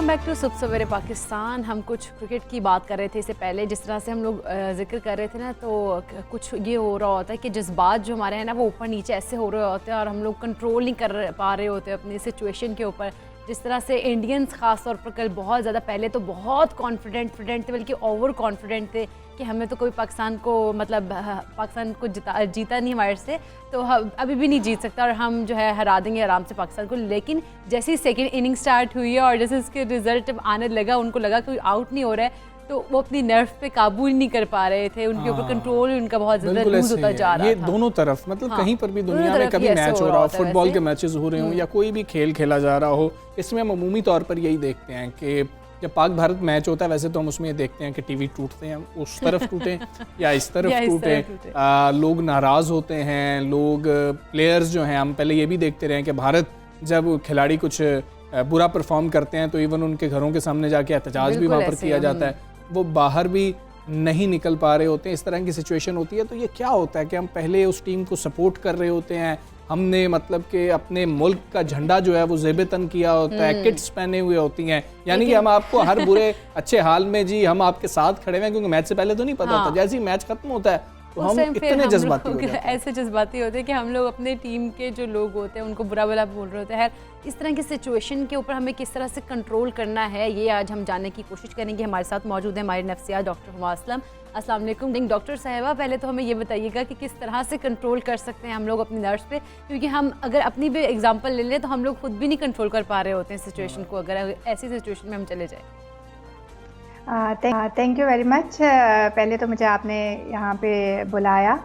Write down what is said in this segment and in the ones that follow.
Back to सुबह सवेरे पाकिस्तान। हम कुछ क्रिकेट की बात कर रहे थे इससे पहले, जिस तरह से हम लोग जिक्र कर रहे थे ना, तो कुछ ये हो रहा होता है कि जज्बात जो हमारे हैं ना वो ऊपर नीचे ऐसे हो रहे होते हैं और हम लोग कंट्रोल नहीं कर पा रहे होते अपनी सिचुएशन के ऊपर। जिस तरह से इंडियंस खास तौर पर कल बहुत ज़्यादा, पहले तो बहुत कॉन्फिडेंट थे, बल्कि ओवर कॉन्फिडेंट थे कि हमें तो कोई पाकिस्तान को जीता नहीं हमारे से, तो अभी भी नहीं जीत सकता और हम जो है हरा देंगे आराम से पाकिस्तान को। लेकिन जैसे ही सेकेंड इनिंग स्टार्ट हुई है और जैसे इसके रिजल्ट आने लगा, उनको लगा कोई आउट नहीं हो रहा है, तो वो अपनी नर्व पे काबू ही नहीं कर पा रहे थे, उनके ऊपर कंट्रोल उनका बहुत ज़्यादा लूज होता जा रहा था। ये दोनों तरफ, मतलब कहीं पर भी दुनिया में कभी मैच हो रहा हो, फुटबॉल के मैचेस हो रहे हो या कोई भी खेल खेला जा रहा हो, इसमें हम अमूमी तौर पर यही देखते हैं कि जब पाक भारत मैच होता है, वैसे तो हम उसमें ये देखते हैं कि टीवी टूटते हैं, उस तरफ टूटे या इस तरफ टूटे, लोग नाराज़ होते हैं, लोग प्लेयर्स जो हैं, हम पहले ये भी देखते रहे कि भारत जब खिलाड़ी कुछ बुरा परफॉर्म करते हैं तो इवन उनके घरों के सामने जाके एहतजाज भी वहाँ पर किया जाता है, वो बाहर भी नहीं निकल पा रहे होते हैं, इस तरह की सिचुएशन होती है। तो ये क्या होता है कि हम पहले उस टीम को सपोर्ट कर रहे होते हैं, हमने मतलब कि अपने मुल्क का झंडा जो है वो ज़ेब-ए-तन किया होता है, किट्स पहने हुए होती हैं, यानी कि हम आपको हर बुरे अच्छे हाल में जी हम आपके साथ खड़े हैं, क्योंकि मैच से पहले तो नहीं पता होता, जैसे ही मैच खत्म होता है तो हम इतने जज्बाती हो जाते हैं, ऐसे जज्बाती होते हैं कि हम लोग अपने टीम के जो लोग होते हैं उनको बुरा भला बोल रहे होते हैं। इस तरह की सिचुएशन के ऊपर हमें किस तरह से कंट्रोल करना है, ये आज हम जानने की कोशिश करेंगे। हमारे साथ मौजूद है हमारे नफ्सियात डॉक्टर हुमा असलम। अस्सलाम वालेकुम डॉक्टर साहिबा, पहले तो हमें ये बताइएगा कि किस तरह से कंट्रोल कर सकते हैं हम लोग अपनी नर्व्स पे, क्योंकि हम अगर अपनी भी एग्जांपल ले लें तो हम लोग खुद भी नहीं कंट्रोल कर पा रहे होते हैं सिचुएशन को, अगर ऐसी सिचुएशन में हम चले जाए। Thank you very much. पहले तो मुझे आपने यहाँ पे बुलाया।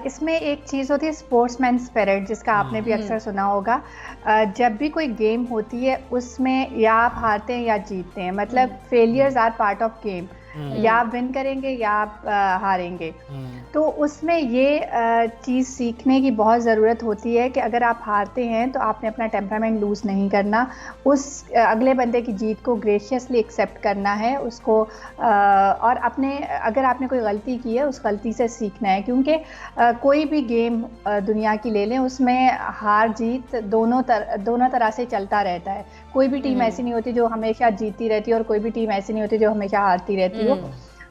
इसमें एक चीज़ होती है स्पोर्ट्समैन स्पिरिट, जिसका आपने भी अक्सर सुना होगा। जब भी कोई गेम होती है उसमें या आप हारते हैं या जीतते हैं, मतलब failures are part of game, या आप विन करेंगे या आप हारेंगे। तो उसमें ये चीज़ सीखने की बहुत ज़रूरत होती है कि अगर आप हारते हैं तो आपने अपना टेम्परामेंट लूज़ नहीं करना, उस अगले बंदे की जीत को ग्रेशियसली एक्सेप्ट करना है उसको, और अपने अगर आपने कोई गलती की है उस गलती से सीखना है, क्योंकि कोई भी गेम दुनिया की ले लें, उसमें हार जीत दोनों तरह से चलता रहता है। कोई भी टीम ऐसी नहीं होती जो हमेशा जीतती रहती है और कोई भी टीम ऐसी नहीं होती जो हमेशा हारती रहती है।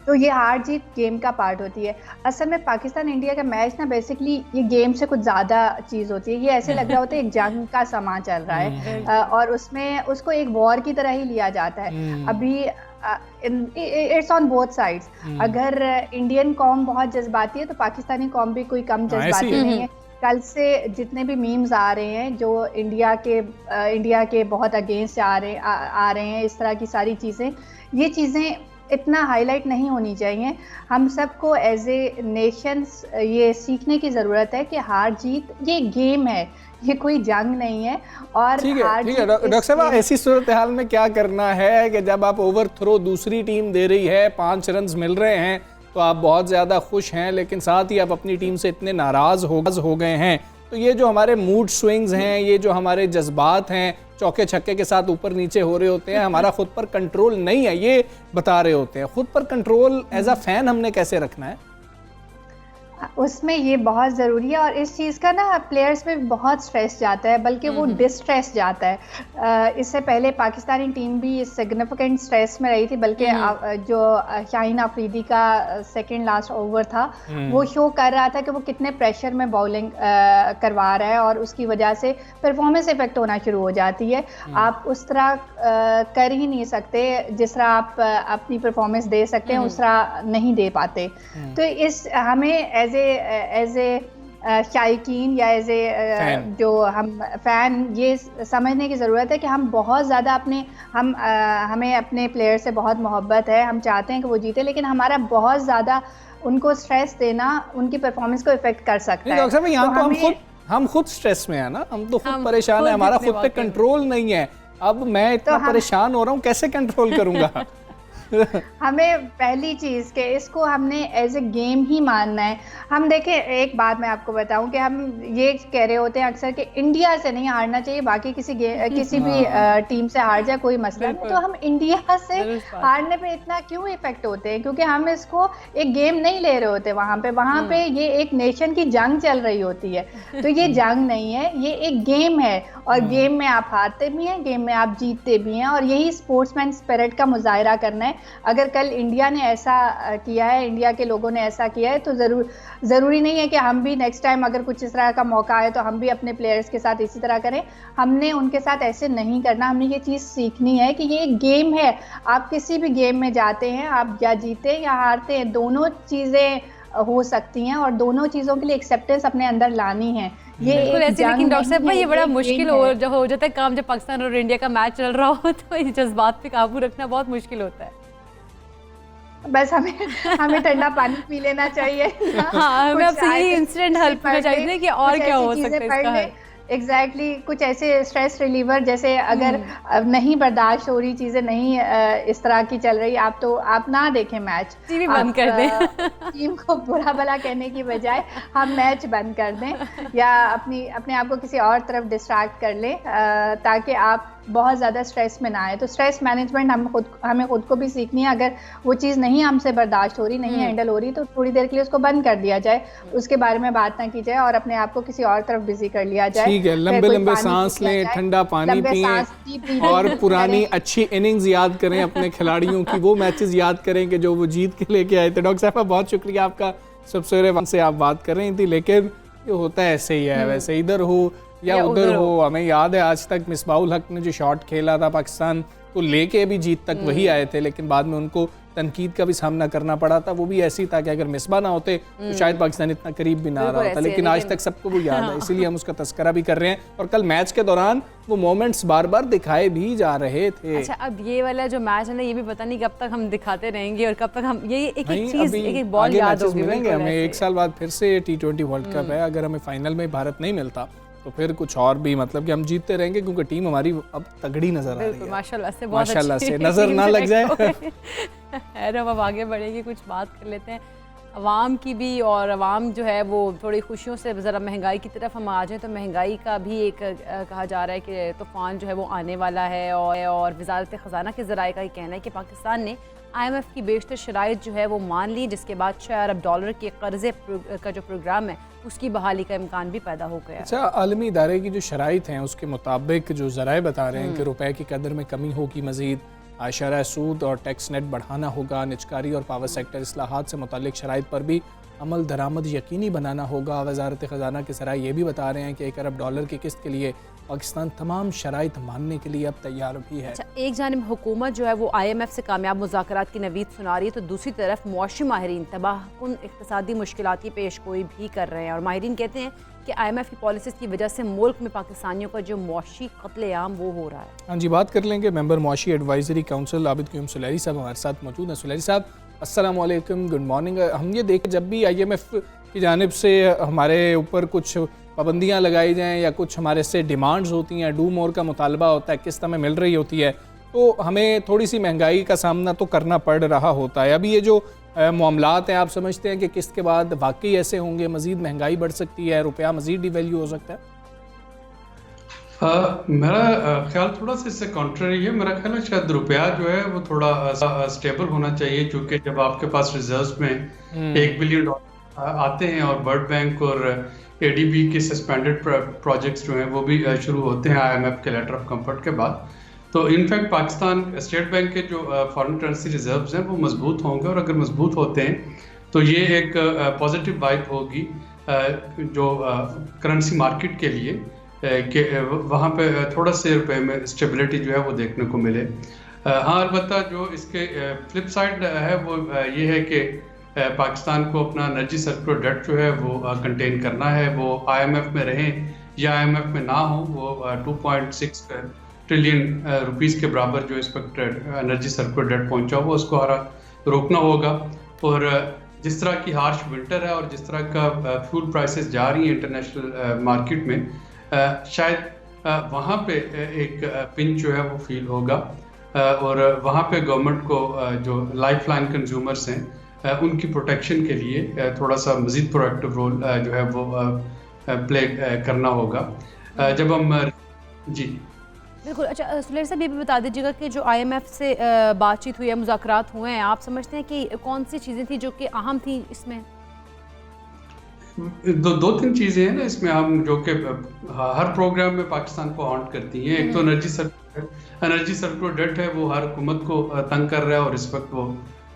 तो ये हार जीत गेम का पार्ट होती है। असल में पाकिस्तान इंडिया का मैच ना बेसिकली ये गेम से कुछ ज़्यादा चीज़ होती है। ये ऐसे लग रहा होता है एक जंग का समा चल रहा है, और उसमें उसको एक वॉर की तरह ही लिया जाता है। अभी इट्स ऑन बोथ साइड्स। अगर इंडियन कौम बहुत जज्बाती है तो पाकिस्तानी कौम भी कोई कम जज्बाती नहीं है। कल से जितने भी मीम्स आ रहे हैं जो इंडिया के बहुत अगेंस्ट आ रहे हैं, इस तरह की सारी चीज़ें, ये चीज़ें इतना हाईलाइट नहीं होनी चाहिए। हम सबको एज ए नेशंस ये सीखने की ज़रूरत है कि हार जीत ये गेम है, ये कोई जंग नहीं है। और ठीक है डॉक्टर साहब, ऐसी सूरत हाल में क्या करना है कि जब आप ओवर थ्रो दूसरी टीम दे रही है, 5 रन मिल रहे हैं तो आप बहुत ज़्यादा खुश हैं, लेकिन साथ ही आप अपनी टीम से इतने नाराज़ हो गए हैं, तो ये जो हमारे मूड स्विंग्स हैं, ये जो हमारे जज्बात हैं, चौके छक्के के साथ ऊपर नीचे हो रहे होते हैं, हमारा खुद पर कंट्रोल नहीं है, ये बता रहे होते हैं। खुद पर कंट्रोल एज अ फैन हमने कैसे रखना है? उसमें ये बहुत ज़रूरी है, और इस चीज़ का ना प्लेयर्स पे बहुत स्ट्रेस जाता है, बल्कि वो डिस्ट्रेस जाता है। इससे पहले पाकिस्तानी टीम भी सिग्निफिकेंट स्ट्रेस में रही थी, बल्कि जो शाहीन अफरीदी का सेकंड लास्ट ओवर था वो शो कर रहा था कि वो कितने प्रेशर में बॉलिंग करवा रहा है, और उसकी वजह से परफॉर्मेंस इफेक्ट होना शुरू हो जाती है। आप उस तरह कर ही नहीं सकते जिस तरह आप अपनी परफॉर्मेंस दे सकते हैं, उस तरह नहीं दे पाते। तो इस हमें एज ए शायकीन या एज ए जो हम फ़ैन ये समझने की ज़रूरत है कि हम बहुत ज़्यादा हमें अपने प्लेयर से बहुत मोहब्बत है, हम चाहते हैं कि वो जीते, लेकिन हमारा बहुत ज़्यादा उनको स्ट्रेस देना उनकी परफॉर्मेंस को इफेक्ट कर सकता है। डॉक्टर साहब, यहाँ तो हम खुद स्ट्रेस में है ना, हम तो खुद परेशान है, हमारा खुद पे कंट्रोल नहीं है। अब मैं इतना परेशान हो रहा हूँ, कैसे कंट्रोल करूँगा? हमें पहली चीज़ के इसको हमने एज ए गेम ही मानना है। हम देखें, एक बात मैं आपको बताऊं कि हम ये कह रहे होते हैं अक्सर कि इंडिया से नहीं हारना चाहिए, बाकी किसी भी टीम से हार जाए कोई मसला नहीं, तो हम इंडिया से हारने पे इतना क्यों इफेक्ट होते हैं? क्योंकि हम इसको एक गेम नहीं ले रहे होते वहाँ पे ये एक नेशन की जंग चल रही होती है। तो ये जंग नहीं है, ये एक गेम है, और गेम में आप हारते भी हैं, गेम में आप जीतते भी हैं, और यही स्पोर्ट्समैन स्पिरिट का मुजाहिरा करना है। अगर कल इंडिया ने ऐसा किया है, इंडिया के लोगों ने ऐसा किया है, तो ज़रूरी नहीं है कि हम भी नेक्स्ट टाइम अगर कुछ इस तरह का मौका आए तो हम भी अपने प्लेयर्स के साथ इसी तरह करें। हमने उनके साथ ऐसे नहीं करना, हमने ये चीज़ सीखनी है कि ये एक गेम है। आप किसी भी गेम में जाते हैं, आप या जीते या हारते हैं, दोनों चीज़ें हो सकती हैं, और दोनों चीज़ों के लिए एक्सेप्टेंस अपने अंदर लानी है। ये ऐसे, लेकिन डॉक्टर साहब ये बड़ा मुश्किल हो जाता है काम जब पाकिस्तान और इंडिया का मैच चल रहा हो, तो इस जज्बात पे काबू रखना बहुत मुश्किल होता है। बस हमें ठंडा पानी पी लेना चाहिए। हाँ, हमें आपसे यही इंसिडेंट हेल्प करना चाहिए कि और क्या हो सकता है इसका हल। एग्जैक्टली, कुछ ऐसे स्ट्रेस रिलीवर, जैसे अगर नहीं बर्दाश्त हो रही चीजें, नहीं इस तरह की चल रही, आप ना देखें मैच, टीवी बंद कर दें। टीम को बुरा भला कहने की बजाय हम मैच बंद कर दें, या अपने आप को किसी और तरफ डिस्ट्रैक्ट कर लें, ताकि आप बहुत ज़्यादा स्ट्रेस में ना आए। तो स्ट्रेस मैनेजमेंट हमें खुद को भी सीखनी है। अगर वो चीज़ नहीं हमसे बर्दाश्त हो रही, नहीं हैंडल हो रही, तो थोड़ी देर के लिए उसको बंद कर दिया जाए, उसके बारे में बात ना की जाए, और अपने आप को किसी और तरफ बिजी कर लिया जाए। ठीक है, लंबे सांस लें, ठंडा पानी पिएं, और पुरानी अच्छी इनिंग्स याद करें अपने खिलाड़ियों की, वो मैचेस याद करें कि जो वो जीत के लेके आए थे। डॉक्टर साहब बहुत शुक्रिया आपका, सबसे से आप बात कर रही थी, लेकिन ये होता है ऐसे ही है, वैसे इधर हो या उधर हो। हमें याद है आज तक मिसबाउल हक ने जो शॉट खेला था पाकिस्तान को लेके भी जीत तक वही आए थे, लेकिन बाद में उनको तनकीद का भी सामना करना पड़ा था। वो भी ऐसी था कि अगर मिसबा ना होते तो शायद पाकिस्तान इतना करीब भी ना रहा होता, लेकिन आज तक सबको वो याद है, इसीलिए हम उसका तस्करा भी कर रहे हैं। और कल मैच के दौरान वो मोमेंट्स बार बार दिखाए भी जा रहे थे। अच्छा, अब ये वाला जो मैच है ना, ये भी पता नहीं कब तक हम दिखाते रहेंगे, और कब तक हम ये एक चीज, एक बॉल याद होगी हमें। 1 साल बाद फिर से T20 वर्ल्ड कप है, अगर हमें फाइनल में भारत नहीं मिलता तो फिर कुछ और भी, मतलब कि हम जीतते रहेंगे, क्योंकि टीम हमारी अब तगड़ी नजर आ रही है माशाल्लाह से, माशाल्लाह से, नजर ना लग जाए। अब आगे बढ़ेंगे, कुछ बात कर लेते हैं अवाम की भी। और अवाम जो है वो थोड़ी खुशियों से ज़रा महंगाई की तरफ हम आ जाएँ, तो महंगाई का भी एक कहा जा रहा है कि तूफ़ान जो है वो आने वाला है। और वज़ारत ख़ज़ाना के ज़राए का ही कहना है कि पाकिस्तान ने IMF की बेशतर शराइत जो है वो मान ली, जिसके बाद $6 अरब के कर्ज़े का जो प्रोग्राम है उसकी बहाली का इम्कान भी पैदा हो गया। अच्छा, आलमी इदारे की जो शराइत हैं उसके मुताबिक जो ज़राए बता रहे हैं कि रुपए की कदर में कमी होगी, मज़ीद आशरा सूद और टैक्स नेट बढ़ाना होगा, निजकारी और पावर सेक्टर इस्लाहात से मुतालिक शराइत पर भी अमल दरामद यकीनी बनाना होगा। वज़ारत ख़ज़ाना के ज़राए ये भी बता रहे हैं कि $1 अरब की किस्त के लिए पाकिस्तान तमाम शराइत मानने के लिए अब तैयार भी है। अच्छा, एक जानिब हुकूमत जो है वो IMF से कामयाब मुज़ाकरात की नवीद सुना रही है, तो दूसरी तरफ मुआशी माहिरीन तबाहकुन इक़्तिसादी मुश्किलाती पेश गोई भी कर रहे हैं। और माहिरीन कहते हैं कि IMF की पॉलिसीज़ की वजह से मुल्क में पाकिस्तानियों का जो मुआशी क़त्ल-ए-आम वो हो रहा है। हाँ जी, बात कर लेंगे मेंबर मुआशी एडवाइजरी काउंसिल आबिद क़यूम सुलैरी साहब हमारे साथ मौजूद हैं। सुलैरी साहब, अस्सलाम वालेकुम, गुड मॉर्निंग। हम ये देखें जब भी IMF की जानिब से हमारे ऊपर कुछ पाबंदियां लगाई जाएं या कुछ हमारे से डिमांड्स होती हैं, डू मोर का मुतालबा होता है, किस्त हमें मिल रही होती है, तो हमें थोड़ी सी महंगाई का सामना तो करना पड़ रहा होता है। अभी ये जो मामलात हैं, आप समझते हैं कि किस्त के बाद वाकई ऐसे होंगे, मज़ीद महंगाई बढ़ सकती है, रुपया मज़ीद डिवैल्यू हो सकता है? मेरा ख्याल थोड़ा सा इससे कॉन्ट्ररी है। मेरा ख्याल है शायद रुपया जो है वो थोड़ा स्टेबल होना चाहिए, क्योंकि जब आपके पास रिजर्व्स में $1 बिलियन आते हैं और वर्ल्ड बैंक और ADB के सस्पेंडेड प्रोजेक्ट्स जो हैं वो भी शुरू होते हैं IMF के लेटर ऑफ कंफर्ट के बाद, तो इनफैक्ट पाकिस्तान स्टेट बैंक के जो फॉरेन करेंसी रिजर्व्स हैं वो मजबूत होंगे, और अगर मजबूत होते हैं तो ये एक पॉजिटिव वाइब होगी जो करेंसी मार्केट के लिए, कि वहाँ पे थोड़ा से रुपए में स्टेबिलिटी जो है वो देखने को मिले। हाँ, अलबत्ता जो इसके फ्लिप साइड है वो ये है कि पाकिस्तान को अपना एनर्जी सर्कुलर डेट जो है वो कंटेन करना है। वो IMF में रहें या IMF में ना हो, वो 2.6 ट्रिलियन रुपीस के बराबर जो इस वक्त एनर्जी सर्कुलर डेट पहुंचा हुआ उसको रोकना होगा। और जिस तरह की हार्श विंटर है और जिस तरह का फ्यूल प्राइसेस जा रही हैं इंटरनेशनल मार्केट में, शायद वहाँ पे एक पिंच जो है वो फील होगा। और वहाँ पे गवर्नमेंट को जो लाइफ लाइन कंज्यूमर्स हैं उनकी प्रोटेक्शन के लिए थोड़ा सा मज़ीद प्रोएक्टिव रोल जो है वो प्ले करना होगा जब हम जी बिल्कुल। अच्छा सुलेर साहब, ये भी बता दीजिएगा कि जो IMF से बातचीत हुई है, मुज़ाकरात हुए हैं, आप समझते हैं कि कौन सी चीज़ें थी जो कि अहम थी इसमें? दो तीन चीज़ें हैं ना इसमें हम जो कि हर प्रोग्राम में पाकिस्तान को हॉन्ट करती हैं। एक तो एनर्जी सर्कुलर डेट है, वो हर हुकूमत को तंग कर रहा है और इस वक्त वो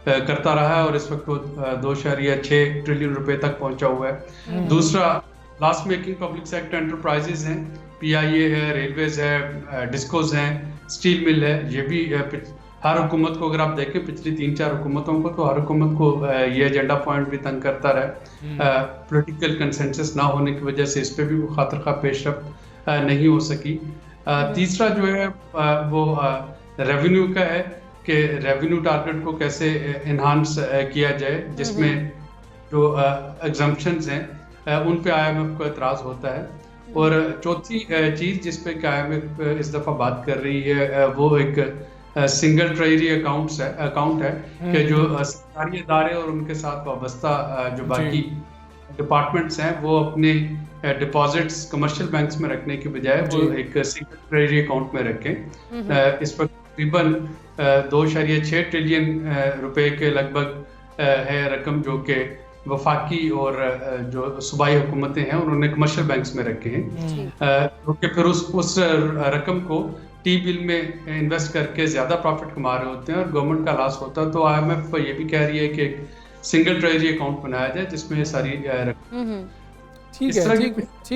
करता रहा है और इस वक्त वो 2.6 ट्रिलियन रुपए तक पहुंचा हुआ है। दूसरा loss making public sector enterprises हैं, PIA है, रेलवेज है, डिस्कोज हैं, स्टील मिल है। ये भी हर हुकूमत को अगर आप देखें पिछली 3-4 हुकूमतों को, तो हर हुकूमत को ये एजेंडा पॉइंट भी तंग करता रहा। पॉलिटिकल कंसेंसस ना होने की वजह से इस पे भी वो खातिर खा पेशरफ्त नहीं हो सकी। तीसरा जो है वो रेवेन्यू का है कि रेवेन्यू टारगेट को कैसे इन्हांस किया जाए, जिसमें जो एग्जम्पशंस हैं उन पे IMF को एतराज़ होता है। और चौथी चीज़ जिस पे IMF इस दफ़ा बात कर रही है वो एक सिंगल ट्रेजरी अकाउंट है कि जो सरकारी इदारे और उनके साथ वाबस्ता जो बाकी डिपार्टमेंट्स हैं वो अपने डिपॉजिट्स कमर्शियल बैंक्स में रखने के बजाय वो एक सिंगल ट्रेजरी अकाउंट में रखें। इस पर तकरीबन 2.6 ट्रिलियन रुपए के लगभग है रकम, जो कि वफाकी और जो सूबाई हुकूमतें हैं उन्होंने कमर्शियल बैंक्स में रखे हैं, क्योंकि फिर उस रकम को टी बिल में इन्वेस्ट करके ज़्यादा प्रॉफिट कमा रहे होते हैं और गवर्नमेंट का लॉस होता है। तो IMF ये भी कह रही है कि एक सिंगल ट्रेजरी अकाउंट बनाया जाए जिसमें सारी ठीक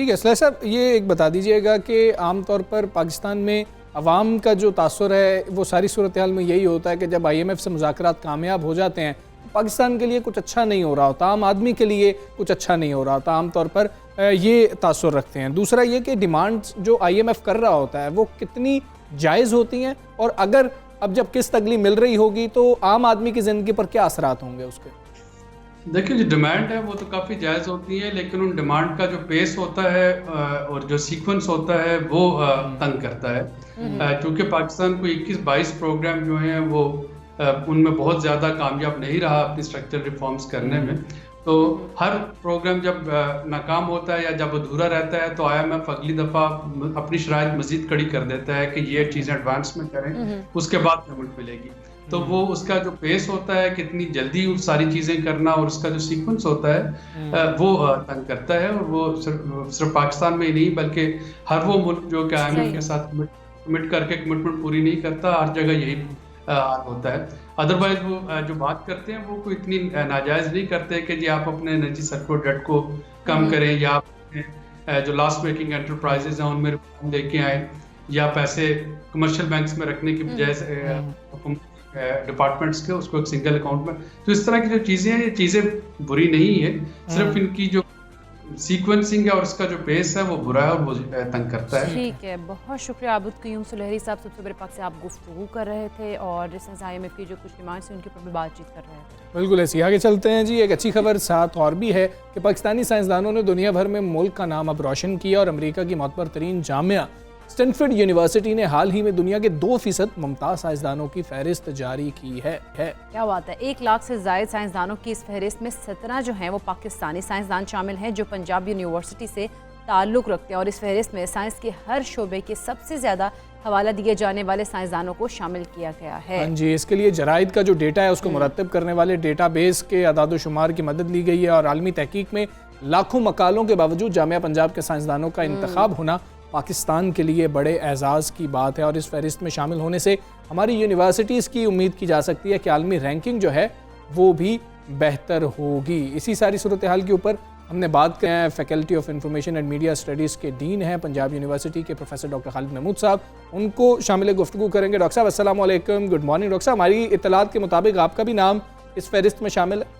है। सुलेर साहब, ये एक बता दीजिएगा कि आमतौर पर पाकिस्तान में अवाम का जो तासुर है वो सारी सूरत हाल में यही होता है कि जब IMF से मुज़ाकरात कामयाब हो जाते हैं पाकिस्तान के लिए कुछ अच्छा नहीं हो रहा होता, आम आदमी के लिए कुछ अच्छा नहीं हो रहा होता, आमतौर पर ये तासुर रखते हैं। दूसरा ये कि डिमांड्स जो IMF कर रहा होता है वो कितनी जायज़ होती हैं, और अगर अब जब किस्त अगली मिल रही होगी तो आम आदमी की ज़िंदगी पर क्या असरात होंगे उसके? देखिए, जो डिमांड है वो तो काफ़ी जायज़ होती है, लेकिन उन डिमांड का जो पेस होता है और जो सीक्वेंस होता है वो तंग करता है, क्योंकि पाकिस्तान को 21-22 प्रोग्राम जो हैं वो उनमें बहुत ज़्यादा कामयाब नहीं रहा अपनी स्ट्रक्चरल रिफॉर्म्स करने में। तो हर प्रोग्राम जब नाकाम होता है या जब अधूरा रहता है तो IMF अगली दफ़ा अपनी शराइत मज़ीद कड़ी कर देता है कि ये चीज़ें एडवांस में करें, उसके बाद पेमेंट मिलेगी। तो वो उसका जो पेस होता है, कितनी जल्दी सारी चीज़ें करना और उसका जो सीक्वेंस होता है वो तंग करता है। और वो सिर्फ पाकिस्तान में ही नहीं बल्कि हर वो मुल्क जो कि IMF के साथ कमिट करके कमिटमेंट पूरी नहीं करता, हर जगह यही हाल होता है। अदरवाइज वो जो बात करते हैं वो कोई इतनी नाजायज़ नहीं करते कि जी आप अपने एनर्जी सर्कुलर डेट को कम करें, या आप जो लॉस मेकिंग एंटरप्राइजेज हैं उनमें रिफॉर्म लेके आए, या पैसे कमर्शियल बैंक्स में रखने की बजाय डिपार्टमेंट्स के उसको एक सिंगल अकाउंट में। तो इस तरह की जो चीज़ें हैं ये चीज़ें बुरी नहीं है, सिर्फ इनकी जो सीक्वेंसिंग है और उसका जो पेस है वो बुरा है और वो तंग करता है। ठीक है, बहुत शुक्रिया आबिद क़य्यूम सुलेहरी साहब। सबसे बड़े पाक से आप गुफ्तगू कर रहे थे और जिसमें IMF की जो कुछ डिमांड्स हैं उनके ऊपर भी बातचीत कर रहे थे। बिल्कुल ऐसी आगे चलते हैं जी। एक अच्छी खबर साथ और भी है कि पाकिस्तानी साइंसदानों ने दुनिया भर में मुल्क का नाम अब रोशन किया और अमेरिका की मोतबर तरीन जामिया स्टैनफोर्ड यूनिवर्सिटी ने हाल ही में दुनिया के 2% मुमताज़ साइंसदानों की फहरिस्त जारी की है। क्या बात है, 1 लाख से ज़ायद साइंसदानों की इस फहरिस्त में 17 जो हैं वो पाकिस्तानी साइंसदान शामिल हैं जो पंजाब यूनिवर्सिटी से ताल्लुक़ रखते हैं। और इस फहरिस्त में साइंस के हर शोबे के सबसे ज़्यादा हवाला दिए जाने वाले साइंसदानों को शामिल किया गया है। हाँ जी, इसके लिए जराइद का जो डेटा है उसको मुरतब करने वाले डेटाबेस के अदाद शुमार की मदद ली गई है और आलमी तहकीक में लाखों मकालों के बावजूद जामिया पंजाब के साइंसदानों का इंतखाब होना पाकिस्तान के लिए बड़े एजाज़ की बात है। और इस फहरिस्त में शामिल होने से हमारी यूनिवर्सिटीज़ की उम्मीद की जा सकती है कि आलमी रैंकिंग जो है वो भी बेहतर होगी। इसी सारी सूरत हाल के ऊपर हमने बात की है faculty of information and media studies के डीन हैं पंजाब यूनिवर्सिटी के प्रोफेसर डॉक्टर खालिद महमूद साहब, उनको शामिल गुफ्तगू करेंगे। डॉक्टर साहब अस्सलाम वालेकुम, गुड मॉर्निंग। डॉक्टर साहब, हमारी इत्तलात के मुताबिक आपका भी नाम इस फहरिस्त में शामिल है?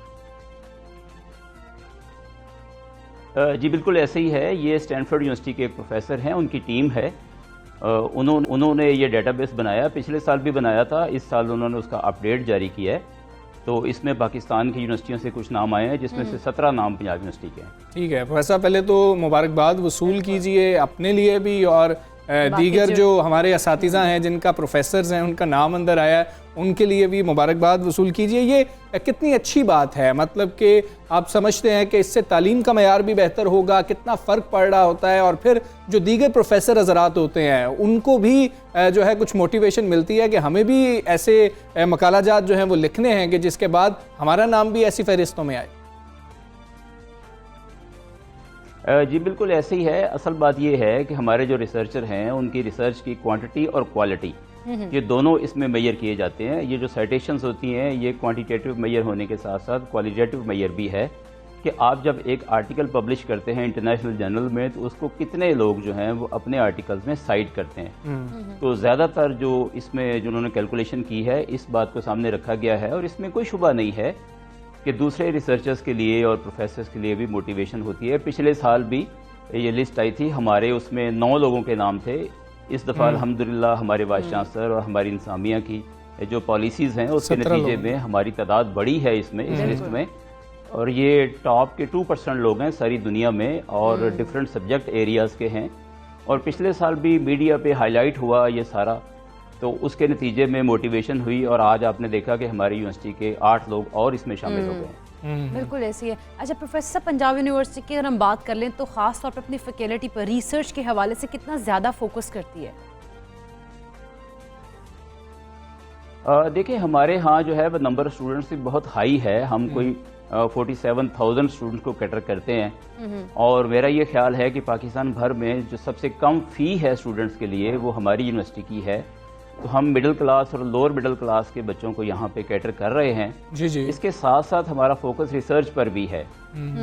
जी बिल्कुल ऐसे ही है। ये स्टैनफोर्ड यूनिवर्सिटी के प्रोफेसर हैं, उनकी टीम है। उन्होंने ये डेटाबेस बनाया, पिछले साल भी बनाया था, इस साल उन्होंने उसका अपडेट जारी किया है। तो इसमें पाकिस्तान की यूनिवर्सिटियों से कुछ नाम आए हैं जिसमें से 17 नाम पंजाब यूनिवर्सिटी के हैं। ठीक है प्रोफेसर, पहले तो मुबारकबाद वसूल कीजिए अपने लिए भी और दीगर जो हमारे असातिज़ा हैं जिनका प्रोफेसर्स हैं उनका नाम अंदर आया है, उनके लिए भी मुबारकबाद वसूल कीजिए। ये कितनी अच्छी बात है, मतलब कि आप समझते हैं कि इससे तालीम का मयार भी बेहतर होगा, कितना फ़र्क पड़ रहा होता है, और फिर जो दीगर प्रोफेसर हज़रात होते हैं उनको भी जो है कुछ मोटिवेशन मिलती है कि हमें भी ऐसे मकालाजात जो हैं वो लिखने हैं कि जिसके बाद हमारा नाम भी ऐसी फहरिस्तों में आए। जी बिल्कुल ऐसे ही है। असल बात ये है कि हमारे जो रिसर्चर हैं उनकी रिसर्च की क्वांटिटी और क्वालिटी ये दोनों इसमें मेजर किए जाते हैं। ये जो साइटेशंस होती हैं ये क्वांटिटेटिव मेजर होने के साथ साथ क्वालिटेटिव मेजर भी है कि आप जब एक आर्टिकल पब्लिश करते हैं इंटरनेशनल जर्नल में तो उसको कितने लोग जो हैं वो अपने आर्टिकल्स में साइट करते हैं। तो ज़्यादातर जो इसमें जिन्होंने कैलकुलेशन की है इस बात को सामने रखा गया है, और इसमें कोई शुबा नहीं है कि दूसरे रिसर्चर्स के लिए और प्रोफेसर्स के लिए भी मोटिवेशन होती है। पिछले साल भी ये लिस्ट आई थी, हमारे उसमें 9 लोगों के नाम थे। इस दफ़ा अल्हम्दुलिल्लाह हमारे वाइस चांसलर और हमारी इंसामिया की जो पॉलिसीज़ हैं उसके नतीजे में हमारी तादाद बढ़ी है इसमें, इस लिस्ट में, और ये टॉप के 2% लोग हैं सारी दुनिया में और डिफरेंट सब्जेक्ट एरियाज़ के हैं। और पिछले साल भी मीडिया पे हाईलाइट हुआ ये सारा, तो उसके नतीजे में मोटिवेशन हुई और आज आपने देखा कि हमारी यूनिवर्सिटी के 8 लोग और इसमें शामिल हो गए हैं। बिल्कुल ऐसी है। अच्छा प्रोफेसर, पंजाब यूनिवर्सिटी की अगर हम बात कर लें तो ख़ास तौर पर अपनी फैकल्टी पर रिसर्च के हवाले से कितना ज़्यादा फोकस करती है? देखिए हमारे यहाँ जो है वो नंबर ऑफ स्टूडेंट्स भी बहुत हाई है। हम कोई 47,000 स्टूडेंट्स को कैटर करते हैं, और मेरा ये ख्याल है कि पाकिस्तान भर में जो सबसे कम फ़ी है स्टूडेंट्स के लिए वो हमारी यूनिवर्सिटी की है। तो हम मिडिल क्लास और लोअर मिडिल क्लास के बच्चों को यहाँ पे कैटर कर रहे हैं। जी जी। इसके साथ साथ हमारा फोकस रिसर्च पर भी है,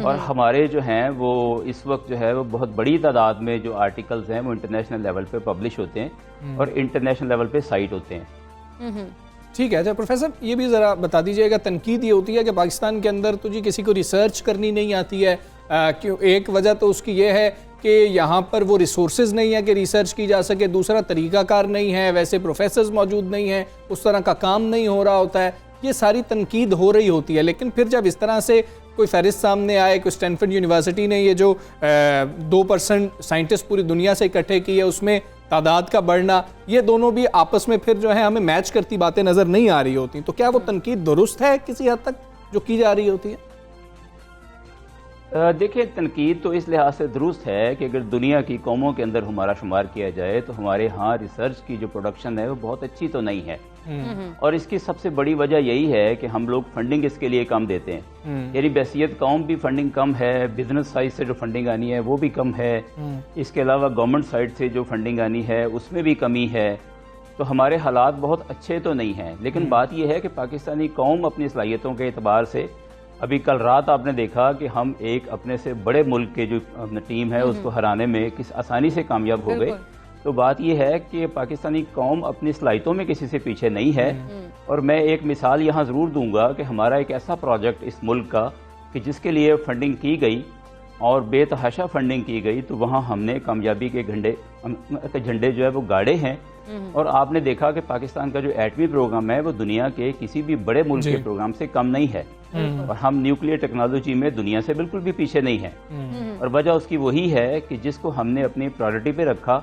और हमारे जो हैं वो इस वक्त जो है वो बहुत बड़ी तादाद में जो आर्टिकल्स हैं वो इंटरनेशनल लेवल पे पब्लिश होते हैं और इंटरनेशनल लेवल पे साइट होते हैं। ठीक है। अच्छा प्रोफेसर, ये भी ज़रा बता दीजिएगा, तनकीद ये होती है कि पाकिस्तान के अंदर तो जी किसी को रिसर्च करनी नहीं आती है, क्यों? एक वजह तो उसकी ये है कि यहाँ पर वो रिसोर्सेज नहीं है कि रिसर्च की जा सके, दूसरा तरीक़ाकार नहीं है, वैसे प्रोफेसर्स मौजूद नहीं हैं, उस तरह का काम नहीं हो रहा होता है, ये सारी तनकीद हो रही होती है। लेकिन फिर जब इस तरह से कोई फहरिस्त सामने आए कि स्टैनफोर्ड यूनिवर्सिटी ने ये जो 2% साइंटिस्ट पूरी दुनिया से इकट्ठे की है उसमें तादाद का बढ़ना, ये दोनों भी आपस में फिर जो है हमें मैच करती बातें नज़र नहीं आ रही होती, तो क्या वो तनकीद दुरुस्त है किसी हद तक जो की जा रही होती है? देखिए तनकीद तो इस लिहाज से दुरुस्त है कि अगर दुनिया की कौमों के अंदर हमारा शुमार किया जाए तो हमारे यहाँ रिसर्च की जो प्रोडक्शन है वो बहुत अच्छी तो नहीं है, और इसकी सबसे बड़ी वजह यही है कि हम लोग फंडिंग इसके लिए कम देते हैं। यानी बैसियत कौम भी फंडिंग कम है, बिजनेस साइड से जो फंडिंग आनी है वो भी कम है, इसके अलावा गवर्नमेंट साइड से जो फंडिंग आनी है उसमें भी कमी है। तो हमारे हालात बहुत अच्छे तो नहीं हैं, लेकिन बात यह है कि पाकिस्तानी कौम अपनी सलाहियतों के एतबार से, अभी कल रात आपने देखा कि हम एक अपने से बड़े मुल्क के जो टीम है उसको हराने में किस आसानी से कामयाब हो गए। तो बात यह है कि पाकिस्तानी कौम अपनी सलाहियतों में किसी से पीछे नहीं है। और मैं एक मिसाल यहाँ ज़रूर दूंगा कि हमारा एक ऐसा प्रोजेक्ट इस मुल्क का कि जिसके लिए फंडिंग की गई और बेतहाशा फंडिंग की गई, तो वहाँ हमने कामयाबी के झंडे जो है वो गाड़े हैं। और आपने देखा कि पाकिस्तान का जो एटमी प्रोग्राम है वो दुनिया के किसी भी बड़े मुल्क के प्रोग्राम से कम नहीं है, और हम न्यूक्लियर टेक्नोलॉजी में दुनिया से बिल्कुल भी पीछे नहीं हैं। और वजह उसकी वही है कि जिसको हमने अपनी प्रायोरिटी पे रखा,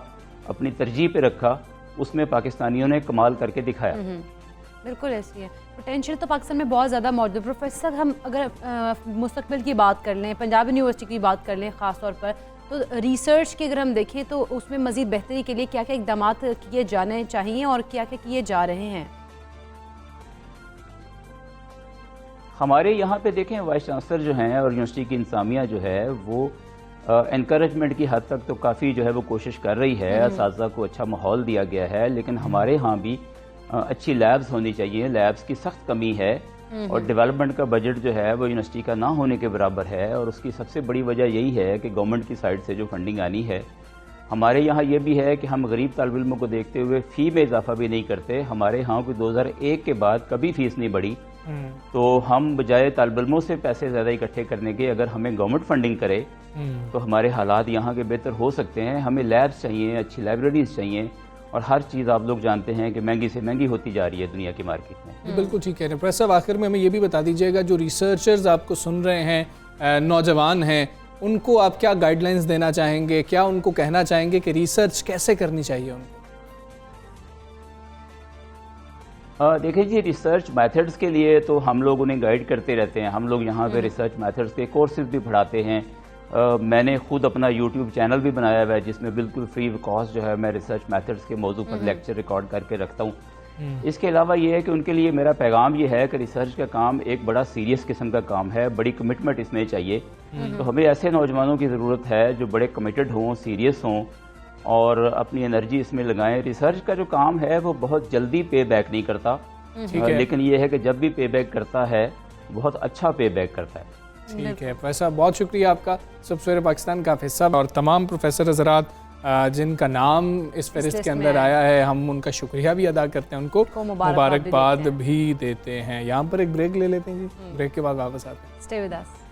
अपनी तरजीह पे रखा, उसमें पाकिस्तानियों ने कमाल करके दिखाया। बिल्कुल ऐसी है। पोटेंशियल तो पाकिस्तान में बहुत ज़्यादा मौजूद है। प्रोफेसर, हम अगर मुस्तकबिल की बात कर लें, पंजाब यूनिवर्सिटी की बात कर लें ख़ास तौर पर, तो रिसर्च की अगर हम देखें तो उसमें मज़ीद बेहतरी के लिए क्या क्या इक़दाम किए जाने चाहिए और क्या क्या किए जा रहे हैं? हमारे यहाँ पे देखें वाइस चांसलर जो हैं और यूनिवर्सिटी की इंसामिया जो है वो एनकरेजमेंट की हद तक तो काफ़ी जो है वो कोशिश कर रही है, असातिज़ा को अच्छा माहौल दिया गया है, लेकिन हमारे यहाँ भी अच्छी लैब्स होनी चाहिए। लैब्स की सख्त कमी है और डेवलपमेंट का बजट जो है वो यूनिवर्सिटी का ना होने के बराबर है, और उसकी सबसे बड़ी वजह यही है कि गवर्नमेंट की साइड से जो फंडिंग आनी है। हमारे यहाँ ये भी है कि हम गरीब तालिब इल्मों को देखते हुए फ़ी में इजाफा भी नहीं करते। हमारे यहाँ कोई 2001 के बाद कभी फ़ीस नहीं बढ़ी, तो हम बजाय तालिब इल्मों से पैसे ज़्यादा इकट्ठे करने के अगर हमें गवर्नमेंट फंडिंग करे तो हमारे हालात यहाँ के बेहतर हो सकते हैं। हमें लैब्स चाहिए, अच्छी लाइब्रेरीज चाहिए, और हर चीज़ आप लोग जानते हैं कि महंगी से महंगी होती जा रही है दुनिया की मार्केट में। बिल्कुल ठीक है। प्रोफेसर, आखिर में हमें ये भी बता दीजिएगा, जो रिसर्चर्स आपको सुन रहे हैं, नौजवान हैं, उनको आप क्या गाइडलाइंस देना चाहेंगे, क्या उनको कहना चाहेंगे कि रिसर्च कैसे करनी चाहिए उनको? देखिए जी, रिसर्च मेथड्स के लिए तो हम लोग उन्हें गाइड करते रहते हैं। हम लोग यहाँ पे रिसर्च मेथड्स के कोर्सेज भी पढ़ाते हैं। मैंने खुद अपना यूट्यूब चैनल भी बनाया हुआ है जिसमें बिल्कुल फ्री कॉस्ट जो है मैं रिसर्च मेथड्स के मौजू पर लेक्चर रिकॉर्ड करके रखता हूँ। इसके अलावा ये है कि उनके लिए मेरा पैगाम ये है कि रिसर्च का काम एक बड़ा सीरियस किस्म का काम है, बड़ी कमिटमेंट इसमें चाहिए। तो हमें ऐसे नौजवानों की ज़रूरत है जो बड़े कमिटेड हों, सीरियस हों और अपनी एनर्जी इसमें लगाएं। रिसर्च का जो काम है वो बहुत जल्दी पे बैक नहीं करता, लेकिन ये है कि जब भी पे बैक करता है बहुत अच्छा पे बैक करता है। ठीक है प्रोफेसर, बहुत शुक्रिया आपका। सबसवेरे पाकिस्तान का हिस्सा और तमाम प्रोफेसर हजरात जिनका नाम इस फहरिस्त के अंदर आया है, हम उनका शुक्रिया भी अदा करते हैं, उनको मुबारकबाद भी देते हैं। यहाँ पर एक ब्रेक ले लेते हैं जी, ब्रेक के बाद वापस आते हैं। Stay with us.